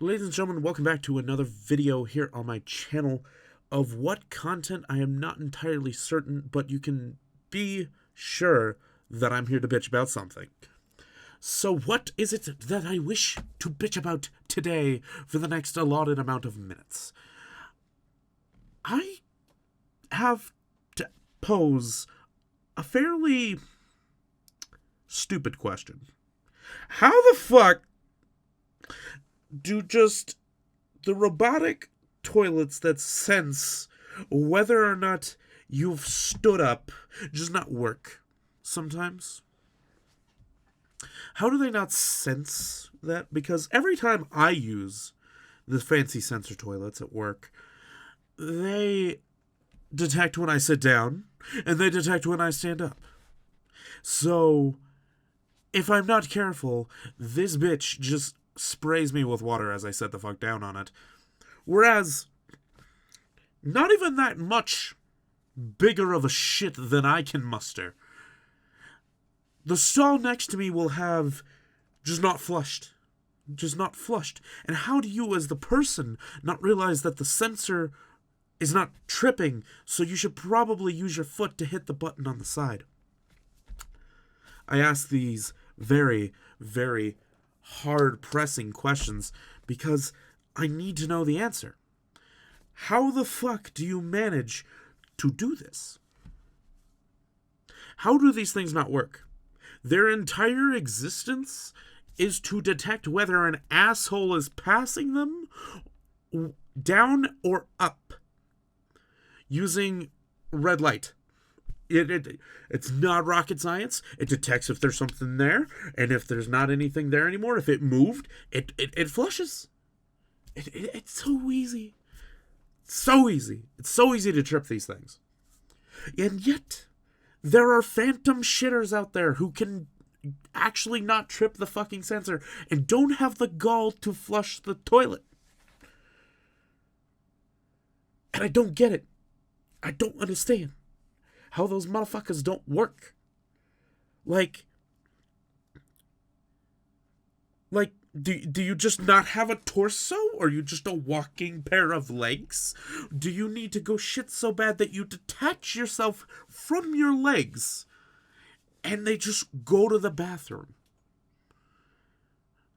Ladies and gentlemen, welcome back to another video here on my channel of what content I am not entirely certain, but you can be sure that I'm here to bitch about something. So what is it that I wish to bitch about today for the next allotted amount of minutes? I have to pose a fairly stupid question. How the fuck do just the robotic toilets that sense whether or not you've stood up just not work sometimes? How do they not sense that? Because every time I use the fancy sensor toilets at work, they detect when I sit down and they detect when I stand up. So if I'm not careful, this bitch just sprays me with water as I set the fuck down on it. Whereas, not even that much bigger of a shit than I can muster. The stall next to me will have just not flushed. Just not flushed. And how do you, as the person, not realize that the sensor is not tripping, so you should probably use your foot to hit the button on the side? I ask these very, very hard-pressing questions because I need to know the answer. How the fuck do you manage to do this? How do these things not work? Their entire existence is to detect whether an asshole is passing them down or up using red light. It's not rocket science. It detects if there's something there, and if there's not anything there anymore, if it moved, it flushes. It's so easy. So easy. It's so easy to trip these things. And yet, there are phantom shitters out there who can actually not trip the fucking sensor and don't have the gall to flush the toilet. And I don't get it. I don't understand how those motherfuckers don't work. Like, do you just not have a torso? Or are you just a walking pair of legs? Do you need to go shit so bad that you detach yourself from your legs and they just go to the bathroom?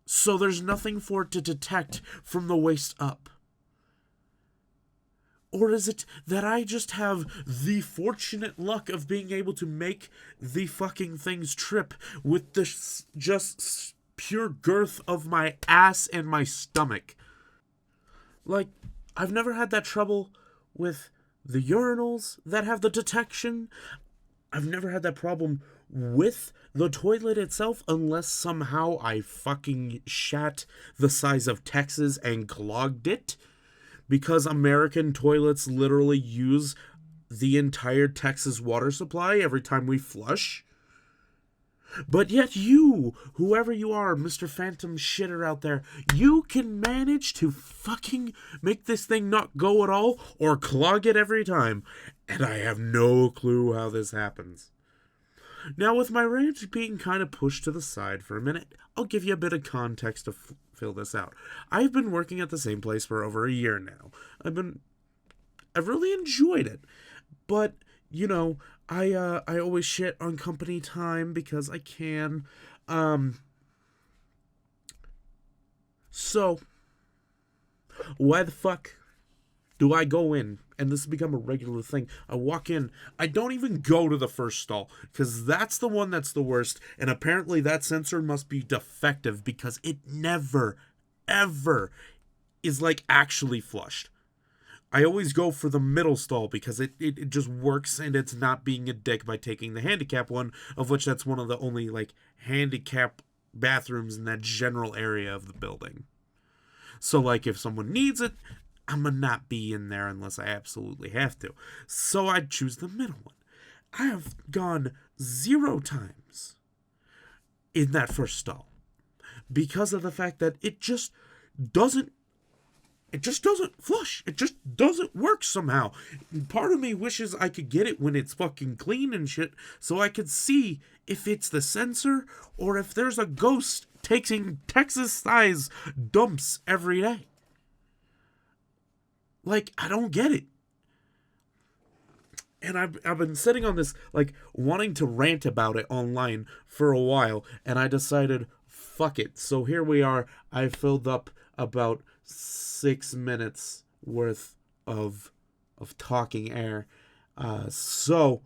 So there's nothing for it to detect from the waist up. Or is it that I just have the fortunate luck of being able to make the fucking things trip with the just pure girth of my ass and my stomach? Like, I've never had that trouble with the urinals that have the detection. I've never had that problem with the toilet itself unless somehow I fucking shat the size of Texas and clogged it. Because American toilets literally use the entire Texas water supply every time we flush. But yet you, whoever you are, Mr. Phantom Shitter out there, you can manage to fucking make this thing not go at all or clog it every time. And I have no clue how this happens. Now, with my rant being kind of pushed to the side for a minute, I'll give you a bit of context to fill this out. I've been working at the same place for over a year now. I've really enjoyed it. But, you know, I always shit on company time because I can. So, why the fuck do I go in? And this has become a regular thing. I walk in. I don't even go to the first stall because that's the one that's the worst. And apparently that sensor must be defective because it never, ever is like actually flushed. I always go for the middle stall because it just works and it's not being a dick by taking the handicap one, of which that's one of the only like handicap bathrooms in that general area of the building. So like if someone needs it, I'm gonna not be in there unless I absolutely have to. So I choose the middle one. I have gone 0 times in that first stall because of the fact that it just doesn't flush. It just doesn't work somehow. Part of me wishes I could get it when it's fucking clean and shit so I could see if it's the sensor or if there's a ghost taking Texas-size dumps every day. Like, I don't get it. And I've been sitting on this, like, wanting to rant about it online for a while, and I decided, fuck it. So here we are. I filled up about 6 minutes worth of talking air. So,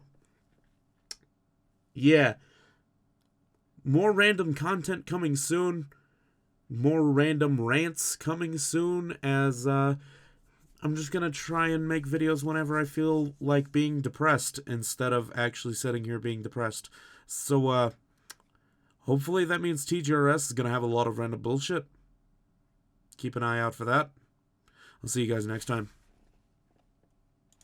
yeah. More random content coming soon. More random rants coming soon, as, I'm just gonna try and make videos whenever I feel like being depressed instead of actually sitting here being depressed. So, hopefully that means TGRS is gonna have a lot of random bullshit. Keep an eye out for that. I'll see you guys next time.